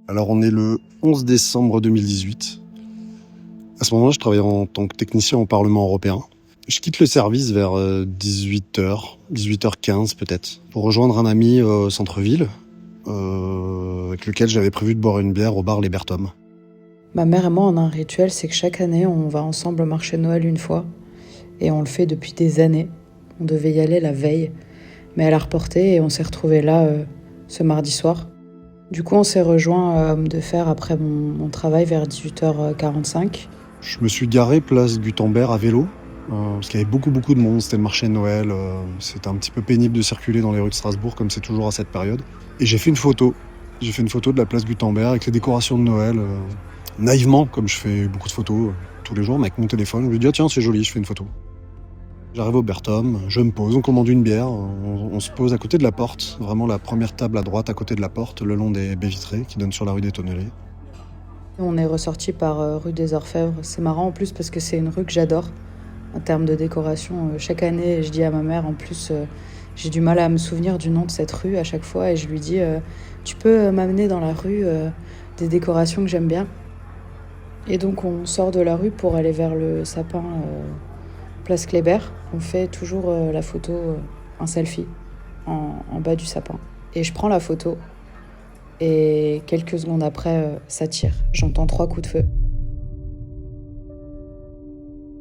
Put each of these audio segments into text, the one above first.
Alors on est le 11 décembre 2018. À ce moment-là, je travaille en tant que technicien au Parlement européen. Je quitte le service vers 18h, 18h15 peut-être, pour rejoindre un ami au centre-ville, avec lequel j'avais prévu de boire une bière au bar Les Berthomes. Ma mère et moi, on a un rituel, c'est que chaque année, on va ensemble au marché de Noël une fois. Et on le fait depuis des années. On devait y aller la veille, mais elle a reporté et on s'est retrouvés là ce mardi soir. Du coup, on s'est rejoint à Homme de Fer après mon travail vers 18h45. Je me suis garé place Gutenberg à vélo, parce qu'il y avait beaucoup de monde, c'était le marché de Noël, c'était un petit peu pénible de circuler dans les rues de Strasbourg comme c'est toujours à cette période. Et j'ai fait une photo. J'ai fait une photo de la place Gutenberg avec les décorations de Noël, naïvement, comme je fais beaucoup de photos tous les jours, mais avec mon téléphone. Je me dis, ah tiens, c'est joli, je fais une photo. J'arrive au Berthom, je me pose, on commande une bière, on se pose à côté de la porte, vraiment la première table à droite à côté de la porte, le long des baies vitrées qui donnent sur la rue des Tonnellets. On est ressorti par rue des Orfèvres. C'est marrant en plus parce que c'est une rue que j'adore en termes de décoration. Chaque année, je dis à ma mère, en plus, j'ai du mal à me souvenir du nom de cette rue à chaque fois et je lui dis, tu peux m'amener dans la rue des décorations que j'aime bien. Et donc on sort de la rue pour aller vers le sapin place Kléber. On fait toujours la photo, un selfie en bas du sapin. Et je prends la photo et quelques secondes après, ça tire. J'entends 3 coups de feu.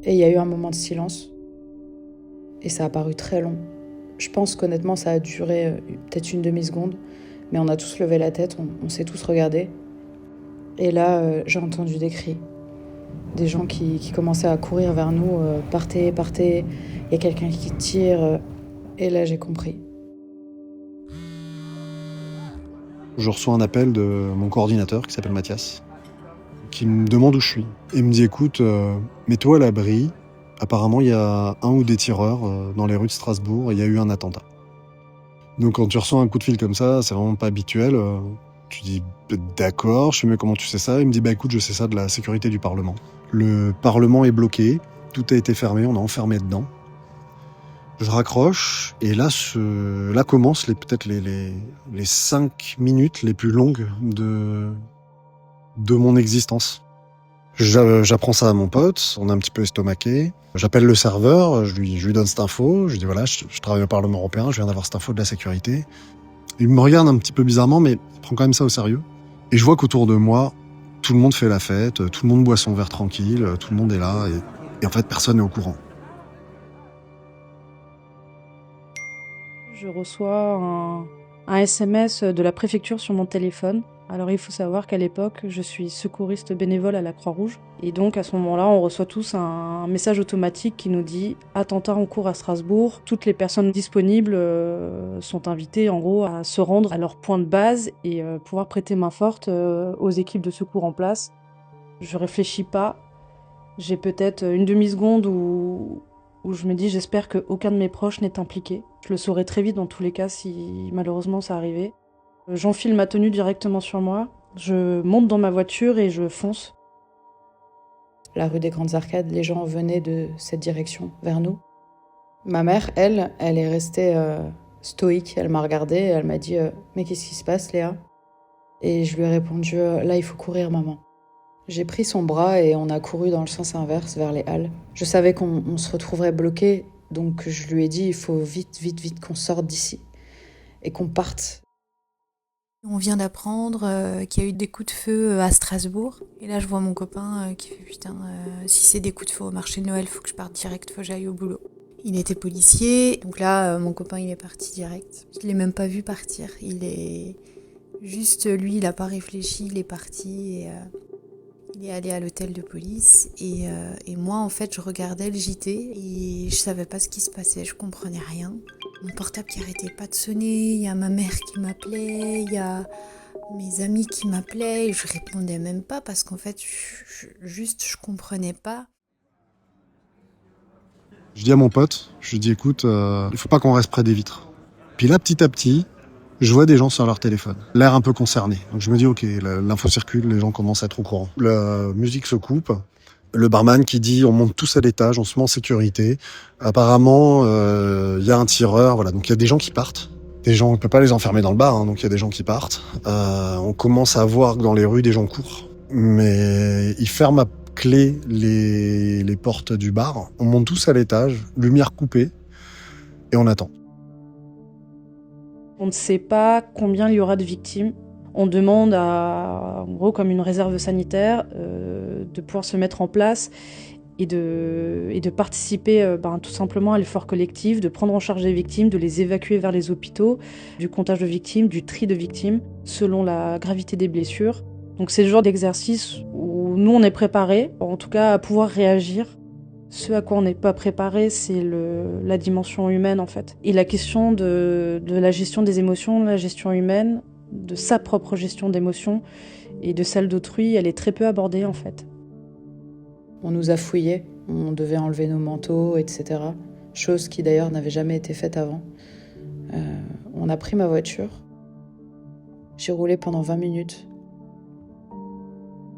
Et il y a eu un moment de silence. Et ça a paru très long. Je pense qu'honnêtement, ça a duré peut-être une demi-seconde. Mais on a tous levé la tête, on s'est tous regardés. Et là, j'ai entendu des cris. Des gens qui commençaient à courir vers nous. Partez, partez, il y a quelqu'un qui tire. Et là, j'ai compris. Je reçois un appel de mon coordinateur qui s'appelle Mathias, qui me demande où je suis. Et il me dit, écoute, mets-toi à l'abri. Apparemment, il y a un ou des tireurs dans les rues de Strasbourg et il y a eu un attentat. Donc quand tu reçois un coup de fil comme ça, c'est vraiment pas habituel. Tu dis, d'accord, je sais mais comment tu sais ça. Il me dit, bah écoute, je sais ça de la sécurité du Parlement. Le Parlement est bloqué, tout a été fermé, on est enfermé dedans. Je raccroche et là commencent peut-être les 5 minutes les plus longues de mon existence. J'apprends ça à mon pote, on est un petit peu estomaqué. J'appelle le serveur, je lui donne cette info, je lui dis voilà, je travaille au Parlement européen, je viens d'avoir cette info de la sécurité. Il me regarde un petit peu bizarrement, mais il prend quand même ça au sérieux. Et je vois qu'autour de moi, tout le monde fait la fête, tout le monde boit son verre tranquille, tout le monde est là, et en fait personne n'est au courant. Je reçois un SMS de la préfecture sur mon téléphone. Alors il faut savoir qu'à l'époque, je suis secouriste bénévole à la Croix-Rouge. Et donc à ce moment-là, on reçoit tous un message automatique qui nous dit « Attentat en cours à Strasbourg, toutes les personnes disponibles sont invitées en gros à se rendre à leur point de base et pouvoir prêter main forte aux équipes de secours en place ». Je réfléchis pas. J'ai peut-être une demi-seconde où je me dis j'espère qu'aucun de mes proches n'est impliqué. Je le saurai très vite dans tous les cas si malheureusement ça arrivait. J'enfile ma tenue directement sur moi, je monte dans ma voiture et je fonce. La rue des Grandes Arcades, les gens venaient de cette direction vers nous. Ma mère, elle est restée stoïque. Elle m'a regardée et elle m'a dit mais qu'est-ce qui se passe, Léa ? Et je lui ai répondu là il faut courir, maman. J'ai pris son bras et on a couru dans le sens inverse vers les halles. Je savais qu'on se retrouverait bloqués, donc je lui ai dit il faut vite qu'on sorte d'ici et qu'on parte. On vient d'apprendre qu'il y a eu des coups de feu à Strasbourg. Et là, je vois mon copain qui fait putain, si c'est des coups de feu au marché de Noël, faut que je parte direct, faut que j'aille au boulot. Il était policier, donc là, mon copain, il est parti direct. Je l'ai même pas vu partir. Il est juste, lui, il a pas réfléchi, il est parti et il est allé à l'hôtel de police. Et moi, en fait, je regardais le JT et je savais pas ce qui se passait, je comprenais rien. Mon portable qui arrêtait pas de sonner, il y a ma mère qui m'appelait, il y a mes amis qui m'appelaient, et je répondais même pas parce qu'en fait, je comprenais pas. Je dis à mon pote, je lui dis écoute, il faut pas qu'on reste près des vitres. Puis là, petit à petit, je vois des gens sur leur téléphone, l'air un peu concerné. Donc je me dis ok, l'info circule, les gens commencent à être au courant. La musique se coupe. Le barman qui dit on monte tous à l'étage, on se met en sécurité. Apparemment, y a un tireur, voilà. Donc il y a des gens qui partent. Des gens, on ne peut pas les enfermer dans le bar, hein, donc il y a des gens qui partent. On commence à voir que dans les rues, des gens courent. Mais ils ferment à clé les portes du bar. On monte tous à l'étage, lumière coupée, et on attend. On ne sait pas combien il y aura de victimes. On demande en gros, comme une réserve sanitaire, de pouvoir se mettre en place et de participer tout simplement à l'effort collectif, de prendre en charge les victimes, de les évacuer vers les hôpitaux, du comptage de victimes, du tri de victimes, selon la gravité des blessures. Donc c'est le genre d'exercice où nous on est préparés, en tout cas à pouvoir réagir. Ce à quoi on n'est pas préparé, c'est la dimension humaine en fait. Et la question de la gestion des émotions, la gestion humaine, de sa propre gestion d'émotions et de celle d'autrui, elle est très peu abordée en fait. On nous a fouillés, on devait enlever nos manteaux, etc. Chose qui d'ailleurs n'avait jamais été faite avant. On a pris ma voiture. J'ai roulé pendant 20 minutes.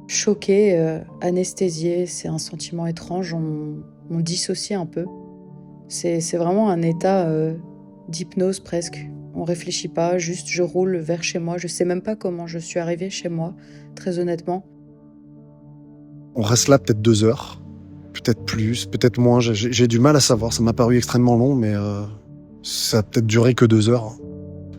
Choquée, anesthésiée, c'est un sentiment étrange, on dissocie un peu. C'est vraiment un état d'hypnose presque. On réfléchit pas, juste je roule vers chez moi. Je sais même pas comment je suis arrivée chez moi, très honnêtement. On reste là peut-être 2 heures, peut-être plus, peut-être moins. J'ai du mal à savoir, ça m'a paru extrêmement long, mais ça a peut-être duré que 2 heures.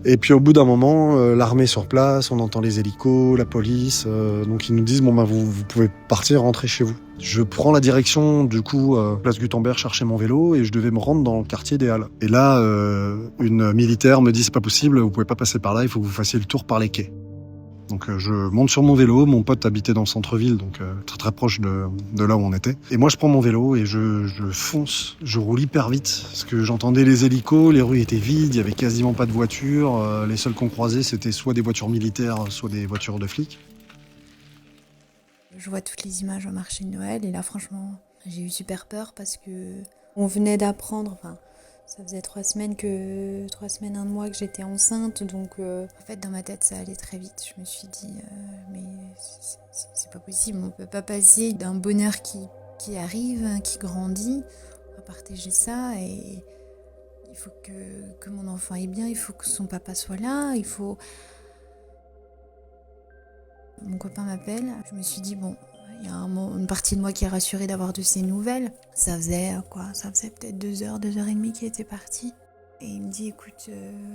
Et puis au bout d'un moment, l'armée sur place, on entend les hélicos, la police, donc ils nous disent vous pouvez partir, rentrer chez vous. Je prends la direction du coup place Gutenberg chercher mon vélo et je devais me rendre dans le quartier des Halles. Et là, une militaire me dit c'est pas possible, vous pouvez pas passer par là, il faut que vous fassiez le tour par les quais. Donc je monte sur mon vélo, mon pote habitait dans le centre-ville, donc très très proche de là où on était. Et moi je prends mon vélo et je fonce, je roule hyper vite, parce que j'entendais les hélicos, les rues étaient vides, il y avait quasiment pas de voitures, les seuls qu'on croisait c'était soit des voitures militaires, soit des voitures de flics. Je vois toutes les images au marché de Noël et là franchement j'ai eu super peur parce que on venait d'apprendre, ça faisait 3 semaines, 1 mois que j'étais enceinte, donc en fait dans ma tête ça allait très vite. Je me suis dit mais c'est pas possible, on peut pas passer d'un bonheur qui arrive, qui grandit, on va partager ça et il faut que mon enfant aille bien, il faut que son papa soit là, il faut... Mon copain m'appelle, je me suis dit bon, il y a une partie de moi qui est rassurée d'avoir de ces nouvelles. Ça faisait peut-être 2 heures, 2 heures et demie qu'il était parti. Et il me dit écoute,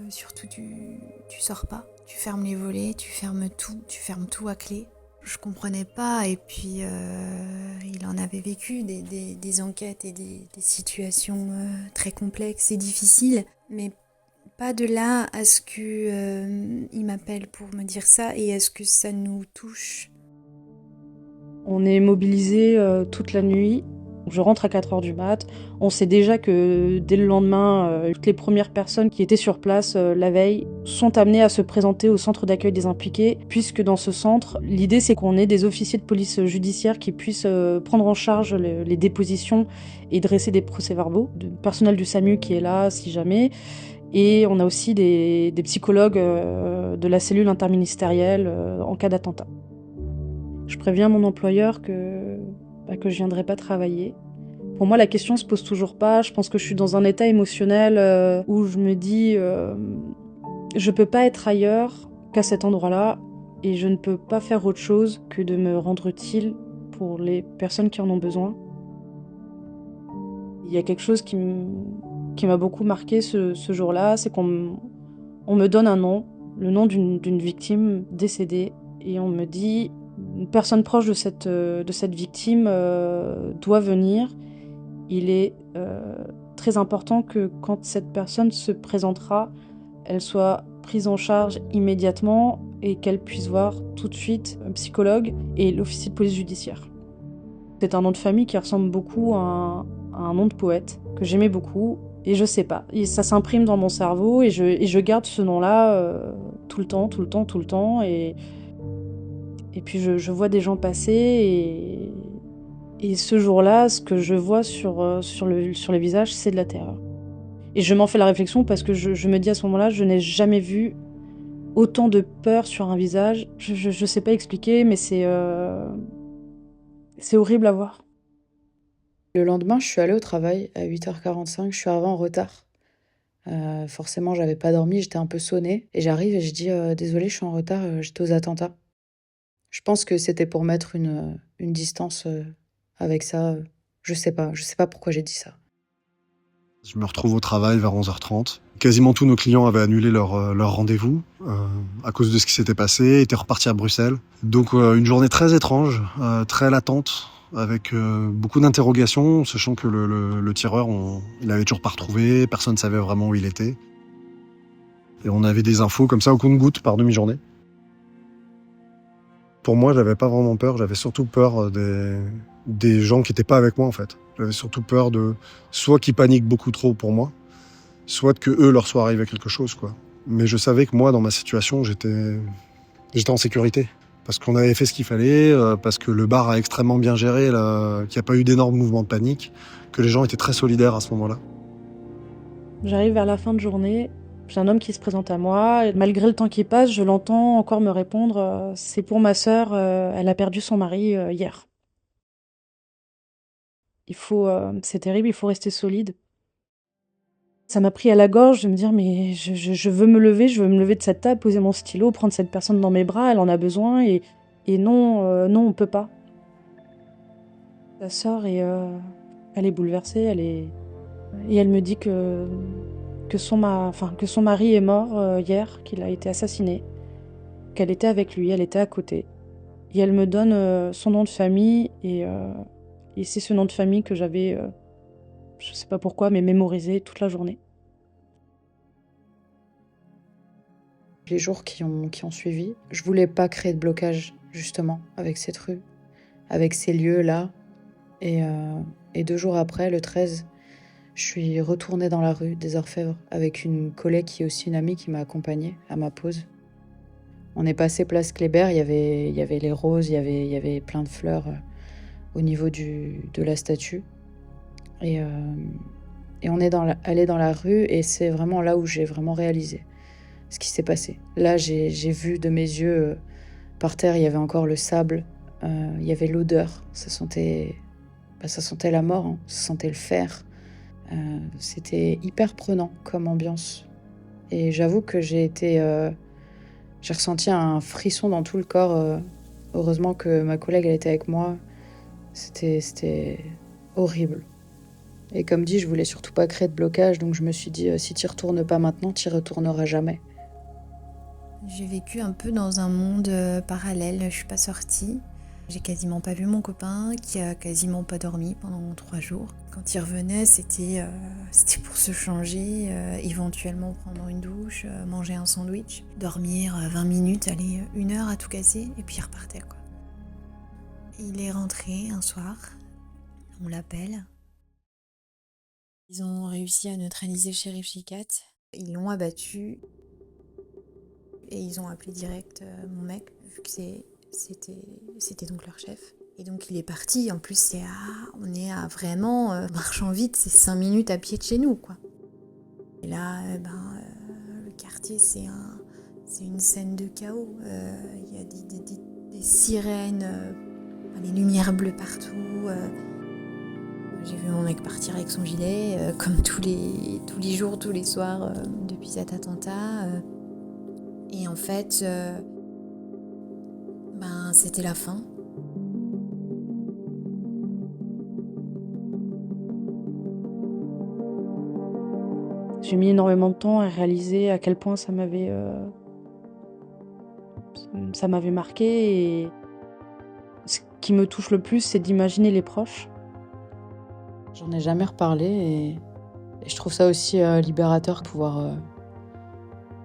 surtout tu sors pas, tu fermes les volets, tu fermes tout à clé. Je comprenais pas et puis il en avait vécu des enquêtes et des situations très complexes et difficiles, mais pas de là à ce qu'il m'appelle pour me dire ça et à ce que ça nous touche. On est mobilisés toute la nuit. Je rentre à 4h du mat. On sait déjà que dès le lendemain, toutes les premières personnes qui étaient sur place la veille sont amenées à se présenter au centre d'accueil des impliqués, puisque dans ce centre, l'idée c'est qu'on ait des officiers de police judiciaire qui puissent prendre en charge les dépositions et dresser des procès-verbaux, du personnel du SAMU qui est là si jamais. Et on a aussi des psychologues de la cellule interministérielle en cas d'attentat. Je préviens mon employeur que je viendrai pas travailler. Pour moi, la question se pose toujours pas. Je pense que je suis dans un état émotionnel où je me dis je peux pas être ailleurs qu'à cet endroit-là et je ne peux pas faire autre chose que de me rendre utile pour les personnes qui en ont besoin. Il y a quelque chose qui m'a beaucoup marqué ce jour-là, c'est qu'on me donne un nom, le nom d'une victime décédée, et on me dit une personne proche de cette victime doit venir. Il est très important que quand cette personne se présentera, elle soit prise en charge immédiatement et qu'elle puisse voir tout de suite un psychologue et l'officier de police judiciaire. C'est un nom de famille qui ressemble beaucoup à un nom de poète que j'aimais beaucoup et je sais pas, et ça s'imprime dans mon cerveau et je garde ce nom-là tout le temps et puis je vois des gens passer et ce jour-là, ce que je vois sur les visages, c'est de la terreur. Et je m'en fais la réflexion parce que je me dis à ce moment-là, je n'ai jamais vu autant de peur sur un visage. Je sais pas expliquer, mais c'est horrible à voir. Le lendemain, je suis allée au travail à 8h45, je suis arrivée en retard. Forcément, j'avais pas dormi, j'étais un peu sonnée. Et j'arrive et je dis désolée, je suis en retard, j'étais aux attentats. Je pense que c'était pour mettre une distance avec ça. Je sais pas pourquoi j'ai dit ça. Je me retrouve au travail vers 11h30. Quasiment tous nos clients avaient annulé leur rendez-vous à cause de ce qui s'était passé, étaient repartis à Bruxelles. Donc une journée très étrange, très latente, avec beaucoup d'interrogations, sachant que le tireur, il avait toujours pas retrouvé, personne ne savait vraiment où il était. Et on avait des infos comme ça au compte-gouttes par demi-journée. Pour moi, j'avais pas vraiment peur, j'avais surtout peur des gens qui étaient pas avec moi en fait. J'avais surtout peur de soit qu'ils paniquent beaucoup trop pour moi, soit que eux leur soit arrivé quelque chose quoi. Mais je savais que moi dans ma situation, j'étais en sécurité parce qu'on avait fait ce qu'il fallait, parce que le bar a extrêmement bien géré, là, qu'il n'y a pas eu d'énormes mouvements de panique, que les gens étaient très solidaires à ce moment-là. J'arrive vers la fin de journée, j'ai un homme qui se présente à moi, et malgré le temps qui passe, je l'entends encore me répondre c'est pour ma sœur, elle a perdu son mari hier. C'est terrible, il faut rester solide. Ça m'a pris à la gorge de me dire mais je veux me lever, je veux me lever de cette table, poser mon stylo, prendre cette personne dans mes bras, elle en a besoin et non, non, on peut pas. Sa sœur elle est bouleversée, et elle me dit que son mari est mort hier, qu'il a été assassiné, qu'elle était avec lui, elle était à côté. Et elle me donne son nom de famille et c'est ce nom de famille que j'avais, je sais pas pourquoi, mais mémorisé toute la journée. Les jours qui ont suivi, je voulais pas créer de blocage, justement, avec cette rue, avec ces lieux-là. Et 2 jours après, le 13, je suis retournée dans la rue des Orfèvres avec une collègue qui est aussi une amie qui m'a accompagnée à ma pause. On est passé place Kléber, il y avait les roses, il y avait plein de fleurs au niveau de la statue. Et on est allé dans la rue et c'est vraiment là où j'ai vraiment réalisé ce qui s'est passé. Là, j'ai vu de mes yeux, par terre, il y avait encore le sable, il y avait l'odeur, ça sentait la mort, hein, ça sentait le fer. C'était hyper prenant comme ambiance. Et j'avoue que j'ai ressenti un frisson dans tout le corps. Heureusement que ma collègue, elle était avec moi. C'était horrible. Et comme dit, je voulais surtout pas créer de blocage, donc je me suis dit, si t'y retournes pas maintenant, t'y retourneras jamais. J'ai vécu un peu dans un monde parallèle, je suis pas sortie. J'ai quasiment pas vu mon copain, qui a quasiment pas dormi pendant 3 jours. Quand il revenait, c'était pour se changer, éventuellement prendre une douche, manger un sandwich, dormir 20 minutes, aller 1 heure à tout casser, et puis il repartait quoi. Il est rentré un soir, on l'appelle. Ils ont réussi à neutraliser le shérif Chicat, ils l'ont abattu, et ils ont appelé direct mon mec, vu que c'était donc leur chef. Et donc il est parti, en plus on est à vraiment, marchant vite, c'est 5 minutes à pied de chez nous, quoi. Et là, le quartier, c'est une scène de chaos. Il y a des sirènes, des lumières bleues partout. J'ai vu mon mec partir avec son gilet, comme tous les jours, tous les soirs, depuis cet attentat. Et en fait, c'était la fin. J'ai mis énormément de temps à réaliser à quel point ça m'avait marqué. Et ce qui me touche le plus, c'est d'imaginer les proches. J'en ai jamais reparlé et je trouve ça aussi libérateur de pouvoir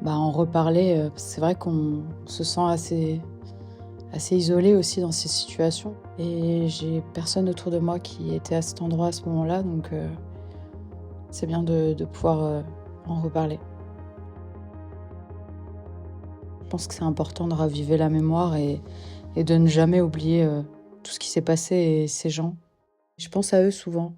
en reparler. C'est vrai qu'on se sent assez isolé aussi dans ces situations. Et j'ai personne autour de moi qui était à cet endroit à ce moment-là, donc c'est bien de pouvoir en reparler. Je pense que c'est important de raviver la mémoire et de ne jamais oublier tout ce qui s'est passé et ces gens. Je pense à eux souvent.